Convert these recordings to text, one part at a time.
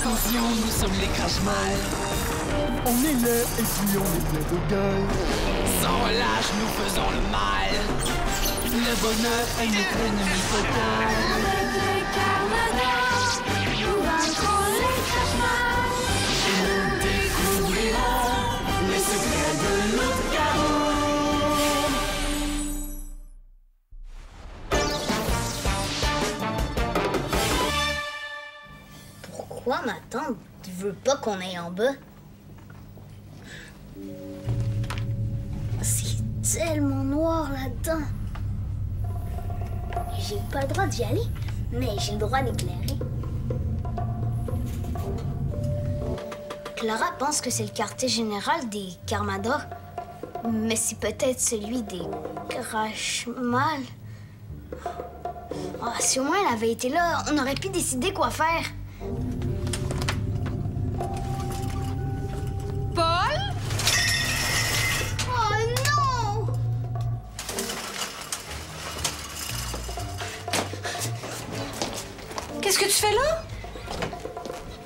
Attention, nous sommes les crache-mal. On est laid et puis on est plein de gueule. Sans relâche, nous faisons le mal. Le bonheur est notre ennemi total. Avec les Carmadas, nous vaincrons les crache-mal. Et nous découvrirons les secrets de Loup-garou. Pourquoi ma tante veut pas qu'on aille en bas? C'est tellement noir là-dedans. J'ai pas le droit d'y aller, mais j'ai le droit d'éclairer. Clara pense que c'est le quartier général des Carmadas, mais c'est peut-être celui des Crache-mal. Ah, si au moins elle avait été là, on aurait pu décider quoi faire. Paul? Oh non! Qu'est-ce que tu fais là?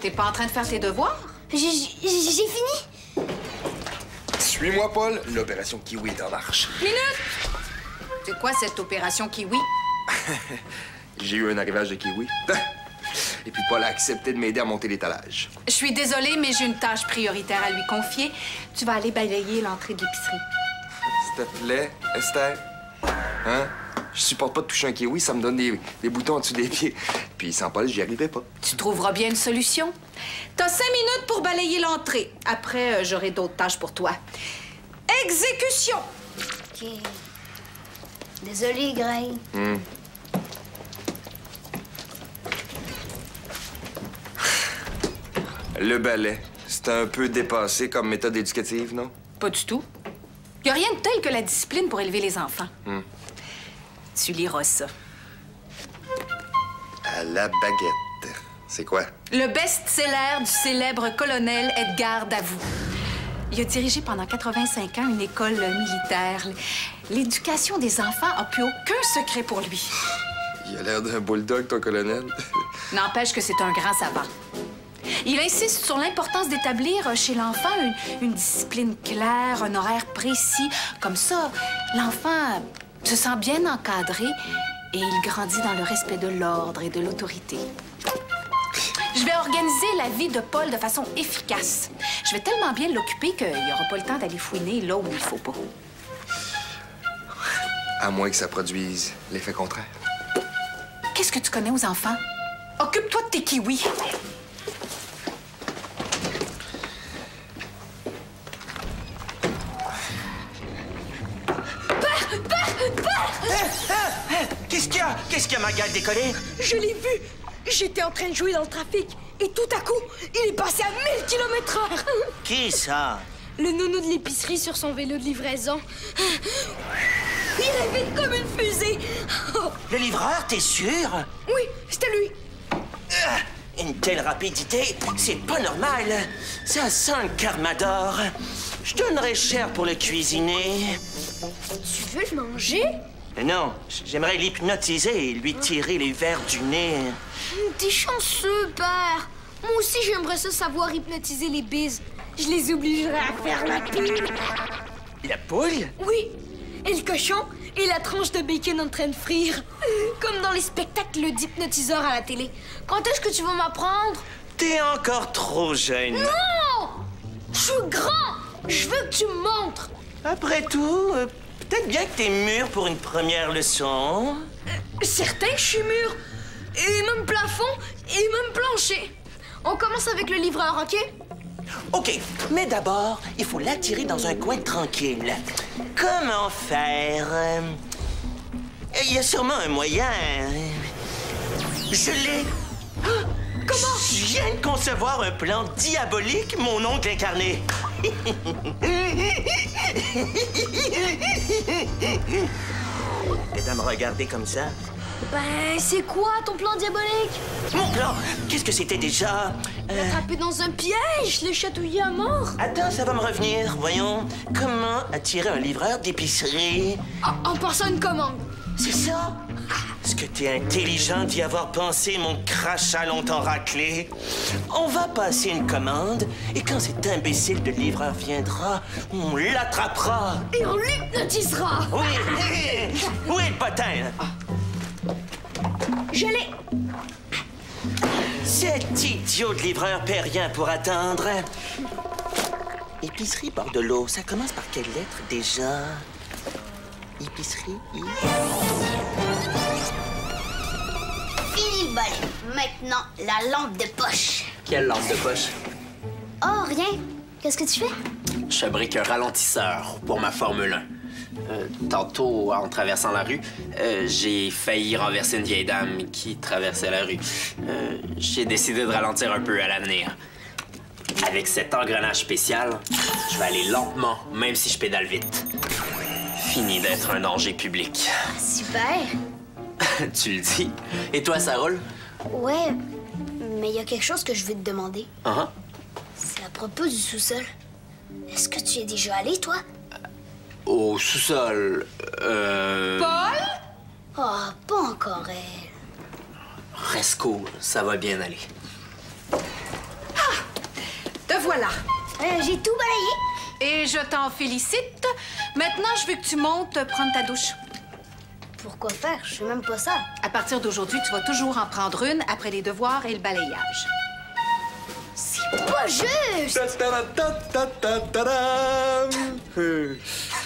T'es pas en train de faire tes devoirs? J'ai fini. Suis-moi, Paul. L'opération Kiwi est en marche. Minute! C'est quoi cette opération Kiwi? J'ai eu un arrivage de Kiwi. Et puis Paul a accepté de m'aider à monter l'étalage. Je suis désolée, mais j'ai une tâche prioritaire à lui confier. Tu vas aller balayer l'entrée de l'épicerie. S'il te plaît, Esther. Hein? Je supporte pas de toucher un kiwi, ça me donne des boutons en dessous des pieds. Puis sans Paul, j'y arriverai pas. Tu trouveras bien une solution. T'as 5 minutes pour balayer l'entrée. Après, j'aurai d'autres tâches pour toi. Exécution! OK. Désolée, Gray. Le ballet, c'est un peu dépassé comme méthode éducative, non? Pas du tout. Y a rien de tel que la discipline pour élever les enfants. Tu liras ça. À la baguette. C'est quoi? Le best-seller du célèbre colonel Edgar Davout. Il a dirigé pendant 85 ans une école militaire. L'éducation des enfants a plus aucun secret pour lui. Il a l'air d'un bulldog, ton colonel. N'empêche que c'est un grand savant. Il insiste sur l'importance d'établir chez l'enfant une discipline claire, un horaire précis. Comme ça, l'enfant se sent bien encadré et il grandit dans le respect de l'ordre et de l'autorité. Je vais organiser la vie de Paul de façon efficace. Je vais tellement bien l'occuper qu'il n'aura pas le temps d'aller fouiner là où il faut pas. À moins que ça produise l'effet contraire. Qu'est-ce que tu connais aux enfants? Occupe-toi de tes kiwis. Qu'est-ce qu'il y a? Qu'est-ce qu'il y a, ma gale décollée? Je l'ai vu! J'étais en train de jouer dans le trafic et tout à coup, il est passé à 1000 km/h! Qui ça? Le nounou de l'épicerie sur son vélo de livraison. Il est vite comme une fusée! Le livreur, t'es sûr? Oui, c'était lui! Une telle rapidité, c'est pas normal. Ça sent le Carmador. Je donnerais cher pour le cuisiner. Tu veux le manger? Non, j'aimerais l'hypnotiser et lui tirer les verres du nez. T'es chanceux, père! Moi aussi, j'aimerais ça savoir hypnotiser les bises. Je les obligerais à faire la pile. La poule? Oui, et le cochon et la tranche de bacon en train de frire. Comme dans les spectacles d'hypnotiseurs à la télé. Quand est-ce que tu vas m'apprendre? T'es encore trop jeune. Non! Je suis grand! Je veux que tu me montres! Après tout, peut-être bien que t'es mûr pour une première leçon. Certain que je suis mûr. Et même plafond, et même plancher. On commence avec le livreur, OK? OK, mais d'abord, il faut l'attirer dans un coin tranquille. Comment faire? Il y a sûrement un moyen. Je l'ai. Comment? Je viens de concevoir un plan diabolique, mon oncle incarné. Et à me regarder comme ça. Ben, c'est quoi ton plan diabolique? Mon plan? Qu'est-ce que c'était déjà? L'attraper dans un piège, le chatouiller à mort? Attends, ça va me revenir. Voyons, comment attirer un livreur d'épicerie? En passant une commande. C'est ça? Est-ce que t'es intelligent d'y avoir pensé, mon crachat longtemps raclé? On va passer une commande, et quand cet imbécile de livreur viendra, on l'attrapera. Et on l'hypnotisera. Oui! Où est le potin? Je l'ai. Cet idiot de livreur paie rien pour attendre. Épicerie Bordelot, ça commence par quelle lettre déjà? Épicerie I. Fini le balai. Maintenant, la lampe de poche. Quelle lampe de poche? Oh, rien. Qu'est-ce que tu fais? Je fabrique un ralentisseur pour ma Formule 1. Tantôt, en traversant la rue, j'ai failli renverser une vieille dame qui traversait la rue. J'ai décidé de ralentir un peu à l'avenir. Avec cet engrenage spécial, je vais aller lentement, même si je pédale vite. Fini d'être un danger public. Super. Tu le dis? Et toi, ça roule? Ouais, mais il y a quelque chose que je veux te demander. Uh-huh. C'est à propos du sous-sol. Est-ce que tu y es déjà allé, toi? Au sous-sol, Paul? Oh, pas encore elle. Reste cool, ça va bien aller. Te voilà. J'ai tout balayé. Et je t'en félicite. Maintenant, je veux que tu montes prendre ta douche. Pourquoi faire? Je fais même pas ça. À partir d'aujourd'hui, tu vas toujours en prendre une après les devoirs et le balayage. C'est pas juste!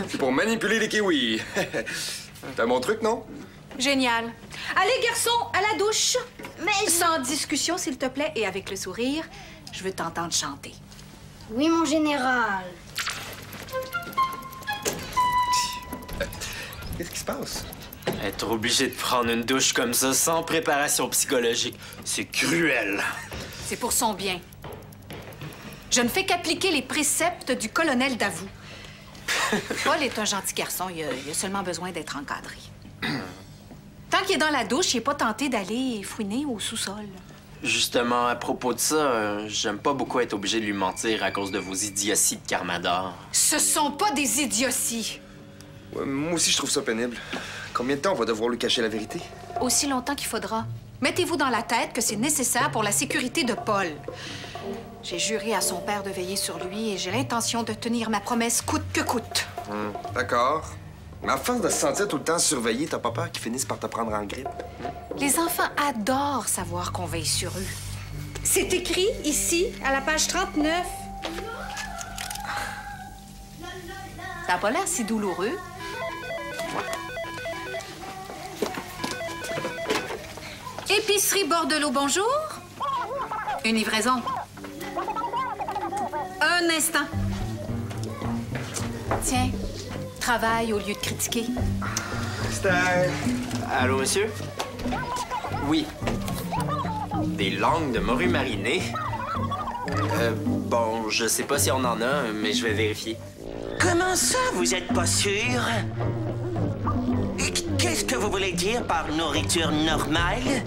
C'est pour manipuler les kiwis. T'as mon truc, non? Génial. Allez, garçons, à la douche. Mais... Sans discussion, s'il te plaît, et avec le sourire, je veux t'entendre chanter. Oui, mon général. Qu'est-ce qui se passe? Être obligé de prendre une douche comme ça sans préparation psychologique, c'est cruel. C'est pour son bien. Je ne fais qu'appliquer les préceptes du colonel Davout. Paul est un gentil garçon. Il a seulement besoin d'être encadré. Tant qu'il est dans la douche, il n'est pas tenté d'aller fouiner au sous-sol. Justement, à propos de ça, j'aime pas beaucoup être obligé de lui mentir à cause de vos idioties de Carmador. Ce sont pas des idioties. Ouais, moi aussi, je trouve ça pénible. Combien de temps on va devoir lui cacher la vérité? Aussi longtemps qu'il faudra. Mettez-vous dans la tête que c'est nécessaire pour la sécurité de Paul. J'ai juré à son père de veiller sur lui et j'ai l'intention de tenir ma promesse coûte que coûte. D'accord. Mais à force de se sentir tout le temps surveillé, t'as pas peur qu'ils finissent par te prendre en grippe? Les enfants adorent savoir qu'on veille sur eux. C'est écrit ici, à la page 39. Ça n'a pas l'air si douloureux. Épicerie Bordelot, bonjour. Une livraison. Un instant. Tiens, travaille au lieu de critiquer. Esther! Allô, monsieur? Oui. Des langues de morue marinée? Bon, je sais pas si on en a, mais je vais vérifier. Comment ça, vous êtes pas sûr? Qu'est-ce que vous voulez dire par nourriture normale?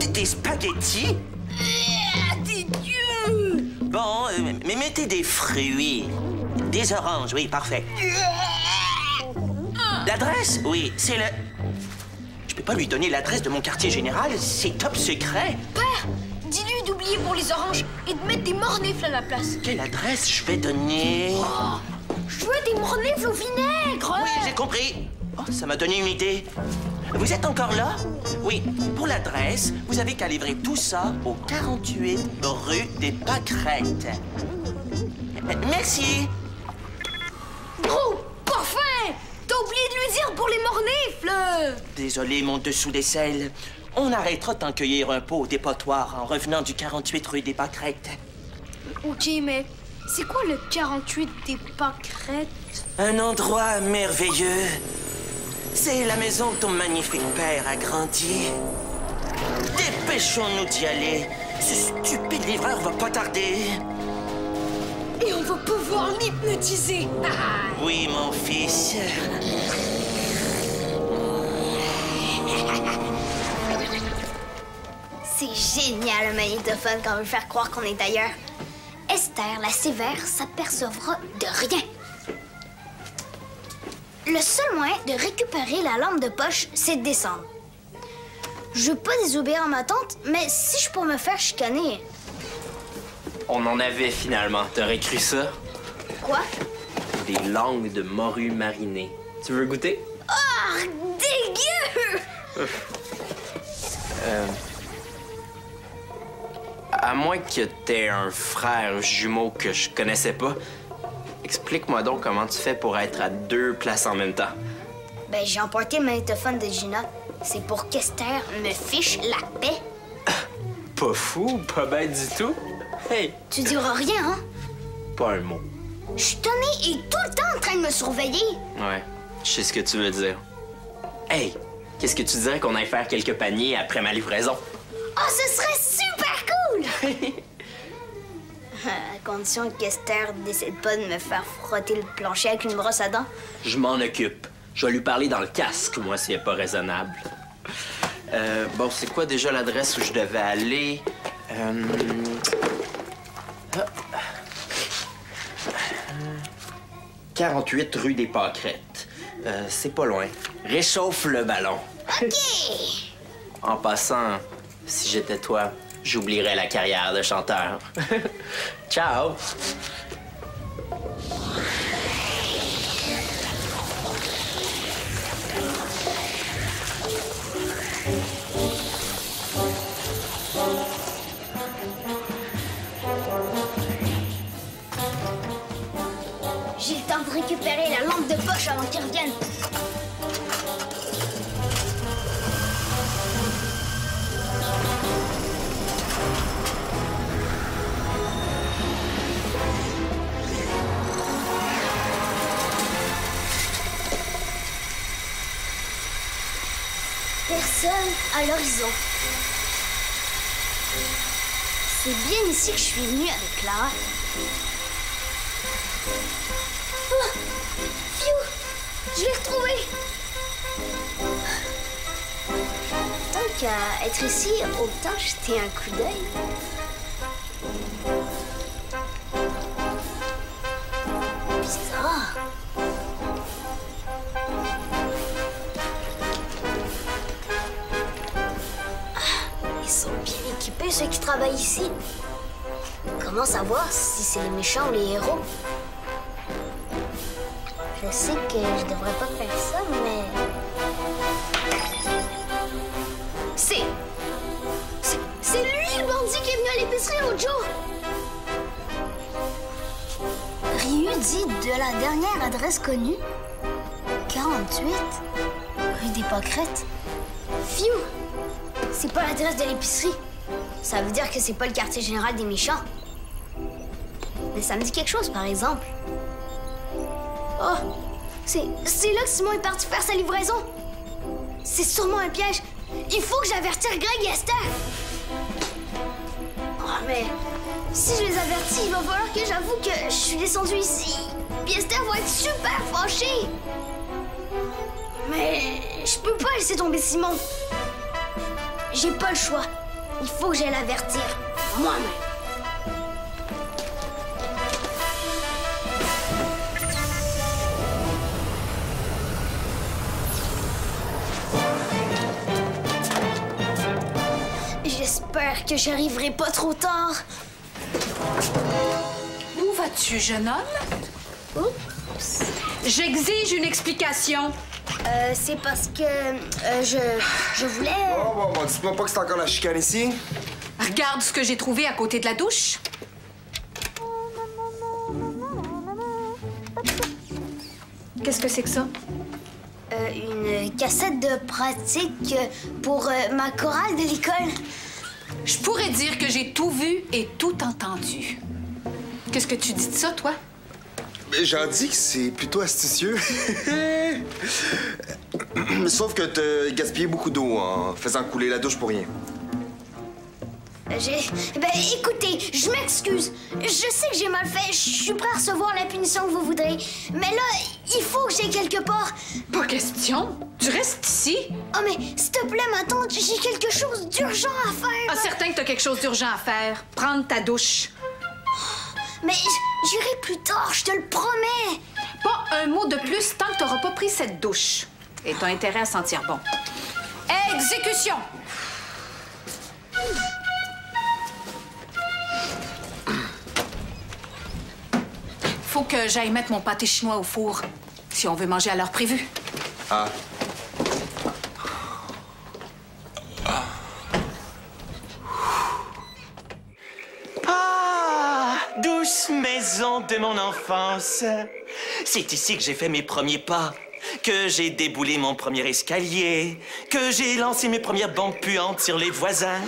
Des spaghettis? Des dieux! Bon, mais mettez des fruits. Des oranges, oui, parfait. L'adresse? Oui, c'est le... Je peux pas lui donner l'adresse de mon quartier général, c'est top secret. Père, dis-lui d'oublier pour les oranges et de mettre des mornifles à la place. Quelle adresse je vais donner? Je veux des mornifles au vinaigre! Oui, j'ai compris. Oh, ça m'a donné une idée. Vous êtes encore là? Oui. Pour l'adresse, vous avez qu'à livrer tout ça au 48 rue des Pâquerettes. Merci. Oh, parfait! T'as oublié de lui dire pour les mornifles! Désolé, mon dessous d'aisselle. On arrêtera de t'en un pot au dépotoir en revenant du 48 rue des Pâquerettes. Ok, mais c'est quoi le 48 des Pâquerettes? Un endroit merveilleux. C'est la maison où ton magnifique père a grandi. Dépêchons-nous d'y aller. Ce stupide livreur va pas tarder. Et on va pouvoir l'hypnotiser! Oui, mon fils. C'est génial, le magnétophone, quand on veut faire croire qu'on est ailleurs. Esther, la sévère, s'apercevra de rien. Le seul moyen de récupérer la lampe de poche, c'est de descendre. Je veux pas désobéir à ma tante, mais si je pourrais me faire chicaner... On en avait finalement. T'aurais cru ça? Quoi? Des langues de morue marinée. Tu veux goûter? Oh, dégueu! À moins que t'aies un frère jumeau que je connaissais pas, explique-moi donc comment tu fais pour être à 2 places en même temps. Ben, j'ai emporté le magnétophone de Gina. C'est pour qu'Esther me fiche la paix. Pas fou, pas bête du tout. Hey! Tu diras rien, hein? Pas un mot. Je suis tannée et tout le temps en train de me surveiller. Ouais, je sais ce que tu veux dire. Hey! Qu'est-ce que tu dirais qu'on aille faire quelques paniers après ma livraison? Oh, ce serait super cool! À condition qu'Esther décide pas de me faire frotter le plancher avec une brosse à dents. Je m'en occupe. Je vais lui parler dans le casque, moi, s'il n'est pas raisonnable. Bon, c'est quoi déjà l'adresse où je devais aller? 48 rue des Pâquerettes. C'est pas loin. Réchauffe le ballon. OK! En passant, si j'étais toi, j'oublierais la carrière de chanteur. Ciao! J'ai le temps de récupérer la lampe de poche avant qu'ils reviennent. Personne à l'horizon. C'est bien ici que je suis venue avec Clara. Oh! Phew! Je l'ai retrouvé! Tant qu'à être ici, autant jeter un coup d'œil. Bizarre. Ils sont bien équipés, ceux qui travaillent ici. Comment savoir si c'est les méchants ou les héros? Je sais que je devrais pas faire ça, mais... C'est lui, le bandit qui est venu à l'épicerie l'autre jour! Ryu dit de la dernière adresse connue. 48, rue des Pâquerettes. Phew! C'est pas l'adresse de l'épicerie. Ça veut dire que c'est pas le quartier général des méchants. Mais ça me dit quelque chose, par exemple. Oh! C'est là que Simon est parti faire sa livraison. C'est sûrement un piège. Il faut que j'avertisse Greg et Esther. Oh, mais si je les avertis, il va falloir que j'avoue que je suis descendue ici. Puis Esther va être super fâchée. Mais je peux pas laisser tomber Simon. J'ai pas le choix. Il faut que j'aille l'avertir moi-même. J'espère que j'arriverai pas trop tard. Où vas-tu, jeune homme? Oups. J'exige une explication. C'est parce que je voulais... Bon, dites-moi pas que c'est encore la chicane ici. Regarde ce que j'ai trouvé à côté de la douche. Qu'est-ce que c'est que ça? Une cassette de pratique pour ma chorale de l'école. Je pourrais dire que j'ai tout vu et tout entendu. Qu'est-ce que tu dis de ça, toi? J'en dis que c'est plutôt astucieux. Sauf que t'as gaspillé beaucoup d'eau en faisant couler la douche pour rien. Ben, écoutez, je m'excuse. Je sais que j'ai mal fait. Je suis prêt à recevoir la punition que vous voudrez. Mais là, il faut que j'aille quelque part. Pas question. Tu restes ici. Oh, mais s'il te plaît, ma tante, j'ai quelque chose d'urgent à faire. Ah, certain que t'as quelque chose d'urgent à faire. Prendre ta douche. Mais j'irai plus tard, je te le promets. Pas un mot de plus tant que t'auras pas pris cette douche. Et t'as intérêt à sentir bon. Exécution! Faut que j'aille mettre mon pâté chinois au four, si on veut manger à l'heure prévue. Ah. Douce maison de mon enfance. C'est ici que j'ai fait mes premiers pas, que j'ai déboulé mon premier escalier, que j'ai lancé mes premières bombes puantes sur les voisins.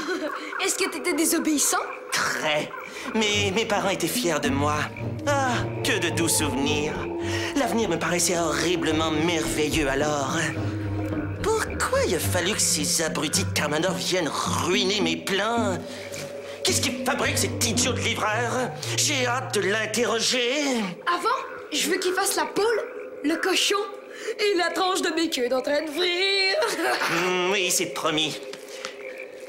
Est-ce que t'étais désobéissant? Très. Mais mes parents étaient fiers de moi. Ah, que de doux souvenirs. L'avenir me paraissait horriblement merveilleux alors. Pourquoi il a fallu que ces abrutis de Carmanor viennent ruiner mes plans? Qu'est-ce qui fabrique cet idiot de livreur? J'ai hâte de l'interroger. Avant, je veux qu'il fasse la poule, le cochon et la tranche de bacon en train de frire. Oui, c'est promis.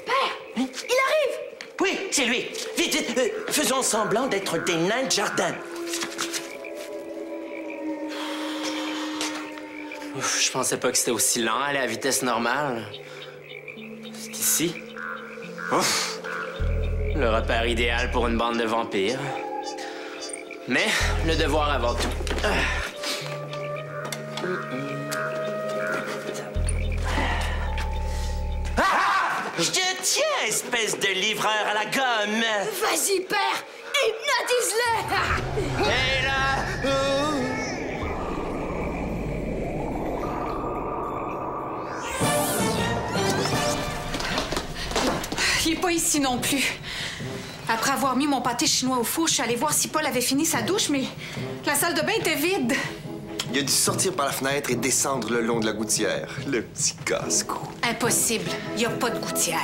Père, il arrive! Oui, c'est lui. Vite, faisons semblant d'être des nains de jardin. Ouf, je pensais pas que c'était aussi lent, aller à vitesse normale. C'est ici. Ouf! Le repère idéal pour une bande de vampires. Mais le devoir avant tout. Je te tiens, espèce de livreur à la gomme. Vas-y, père, hypnotise-le! Et là... Il est pas ici non plus. Après avoir mis mon pâté chinois au four, je suis allée voir si Paul avait fini sa douche, mais la salle de bain était vide. Il a dû sortir par la fenêtre et descendre le long de la gouttière. Le petit casse-cou. Impossible. Il n'y a pas de gouttière.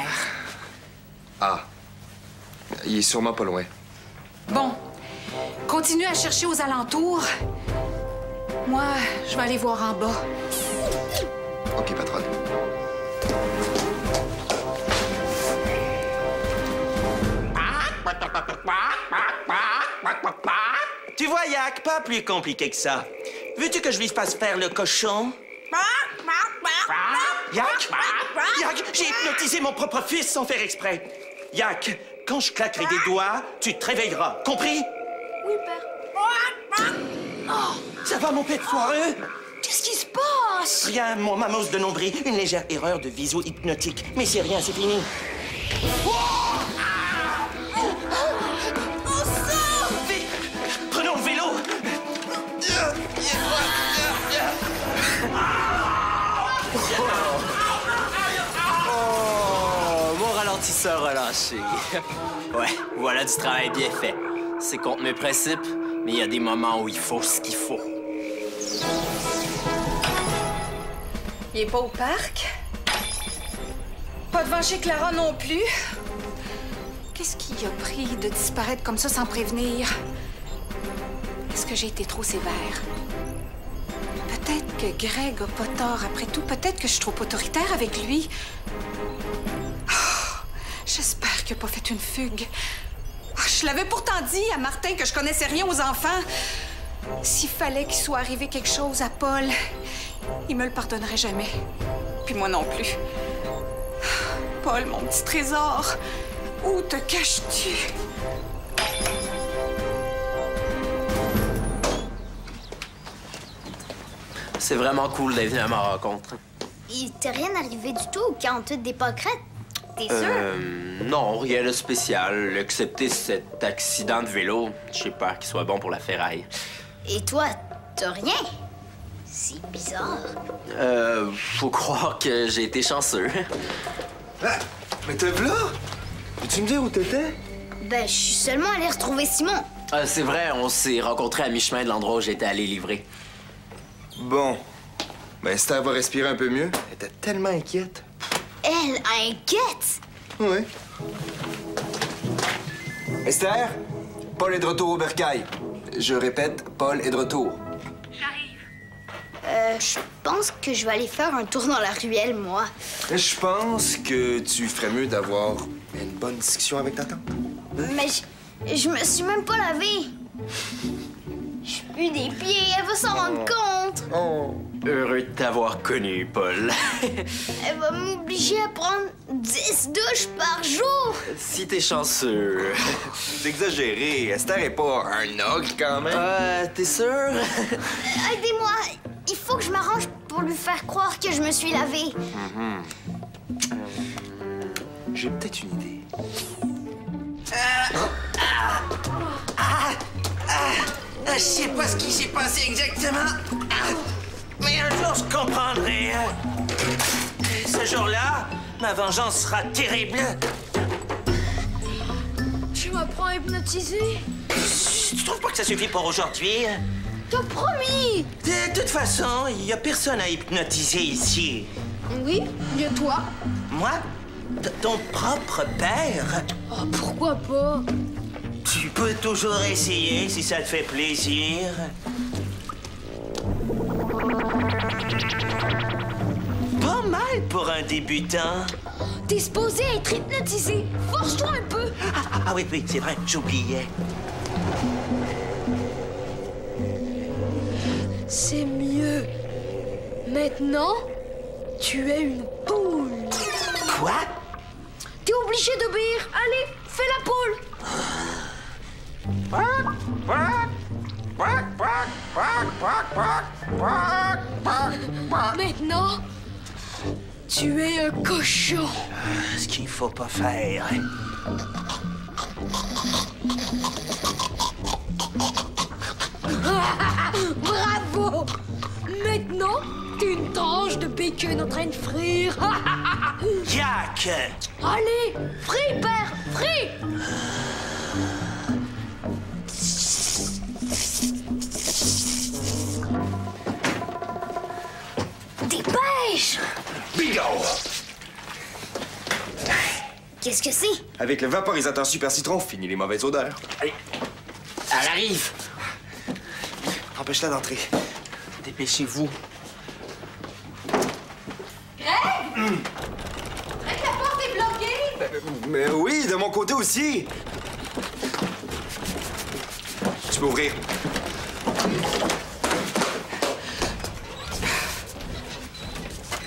Ah. Il est sûrement pas loin. Bon. Continue à chercher aux alentours. Moi, je vais aller voir en bas. OK, patronne. Tu vois, Yak, pas plus compliqué que ça. Veux-tu que je lui fasse faire le cochon? Yak! Yak, j'ai hypnotisé mon propre fils sans faire exprès. Yak, quand je claquerai des doigts, tu te réveilleras. Compris? Oui, père. Oh, ça va, mon pet foireux? Qu'est-ce qui se passe? Rien, mon mamos de nombril. Une légère erreur de viso hypnotique. Mais c'est rien, c'est fini. Vite! Prenons le vélo! Oh, mon ralentisseur relâché. Ouais, voilà du travail bien fait. C'est contre mes principes, mais il y a des moments où il faut ce qu'il faut. Il est pas au parc. Pas devant chez Clara non plus. Qu'est-ce qui a pris de disparaître comme ça sans prévenir? Est-ce que j'ai été trop sévère? Peut-être que Greg a pas tort après tout. Peut-être que je suis trop autoritaire avec lui. Oh, j'espère qu'il n'a pas fait une fugue. Oh, je l'avais pourtant dit à Martin que je connaissais rien aux enfants. S'il fallait qu'il soit arrivé quelque chose à Paul, il me le pardonnerait jamais. Puis moi non plus. Paul, mon petit trésor, où te caches-tu? C'est vraiment cool d'être venu à ma rencontre. Il t'est rien arrivé du tout au 48 des Pâquerettes? T'es sûr? Non, rien de spécial, excepté cet accident de vélo. J'ai peur qu'il soit bon pour la ferraille. Et toi, t'as rien? C'est bizarre. Faut croire que j'ai été chanceux. Ah, mais t'es là? Peux-tu me dire où t'étais? Ben, je suis seulement allée retrouver Simon. C'est vrai, on s'est rencontrés à mi-chemin de l'endroit où j'étais allé livrer. Bon. Ben, Esther va respirer un peu mieux. Elle était tellement inquiète. Elle inquiète? Oui. Esther, Paul est de retour au bercail. Je répète, Paul est de retour. Je pense que je vais aller faire un tour dans la ruelle, moi. Je pense que tu ferais mieux d'avoir une bonne discussion avec ta tante. Mais je me suis même pas lavée. Je pue des pieds, elle va s'en rendre compte. Oh. Heureux de t'avoir connu, Paul. Elle va m'obliger à prendre 10 douches par jour. Si t'es chanceux. C'est exagéré. Esther est pas un ogre quand même. T'es sûr? Aidez-moi, il faut que je m'arrange pour lui faire croire que je me suis lavée. J'ai peut-être une idée. Je sais pas ce qui s'est passé exactement. Mais un jour, je comprendrai. Ce jour-là, ma vengeance sera terrible. Tu m'apprends à hypnotiser? Tu trouves pas que ça suffit pour aujourd'hui? T'as promis! De toute façon, il y a personne à hypnotiser ici. Oui, il y a toi. Moi? Ton propre père? Oh, pourquoi pas? Tu peux toujours essayer si ça te fait plaisir. Pas mal pour un débutant. T'es supposé être hypnotisé. Force-toi un peu. Ah oui, c'est vrai, j'oubliais. C'est mieux. Maintenant, tu es une poule. Quoi? T'es obligé d'obéir. Allez, fais la poule. Maintenant, tu es un cochon. Ce qu'il faut pas faire. Bravo! Maintenant, t'es une tranche de bacon en train de frire. Jack! Allez, fris, père, fris! Dépêche! Bingo! Qu'est-ce que c'est? Avec le vaporisateur Super Citron, fini les mauvaises odeurs. Allez, elle arrive. Empêche-la d'entrer. Dépêchez-vous. Greg, la porte est bloquée. Mais oui, de mon côté aussi. Tu peux ouvrir.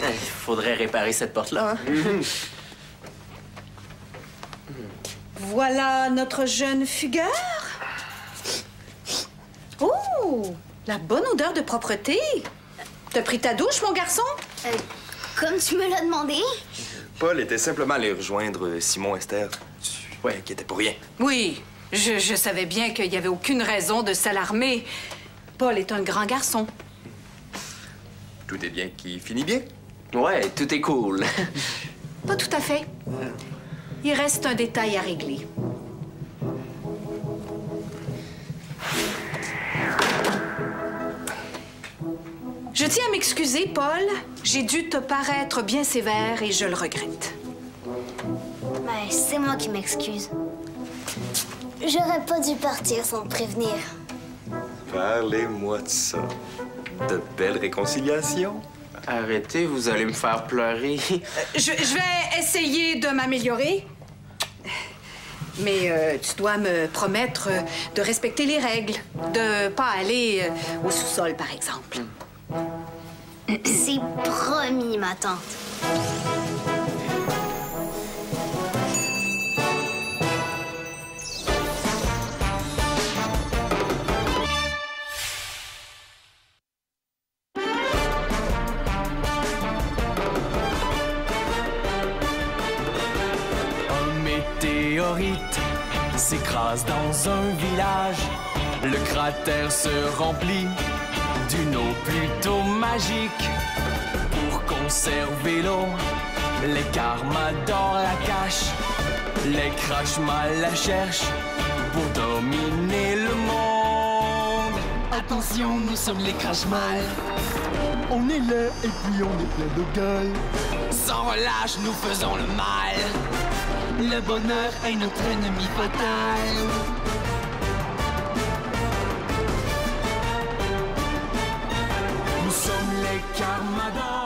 Il faudrait réparer cette porte-là, hein? Voilà notre jeune fugueur. Oh, la bonne odeur de propreté. T'as pris ta douche, mon garçon? Comme tu me l'as demandé. Paul était simplement allé rejoindre Simon Esther. Ouais, qui était pour rien. Oui, je savais bien qu'il n'y avait aucune raison de s'alarmer. Paul est un grand garçon. Tout est bien qui finit bien. Ouais, tout est cool. Pas tout à fait. Il reste un détail à régler. Je tiens à m'excuser, Paul. J'ai dû te paraître bien sévère et je le regrette. Ben, c'est moi qui m'excuse. J'aurais pas dû partir sans te prévenir. Parlez-moi de ça. De belles réconciliations. Arrêtez, vous allez me faire pleurer. Je vais essayer de m'améliorer. Mais tu dois me promettre de respecter les règles. De pas aller au sous-sol, par exemple. C'est promis, ma tante. Un météorite s'écrase dans un village. Le cratère se remplit d'une eau plutôt magique. Pour conserver l'eau, les Carmadors la cachent. Les Crashmal la cherchent pour dominer le monde. Attention, nous sommes les Crashmal. On est laid et puis on est plein de gueule. Sans relâche, nous faisons le mal. Le bonheur est notre ennemi fatal. Nous sommes les Carmadors.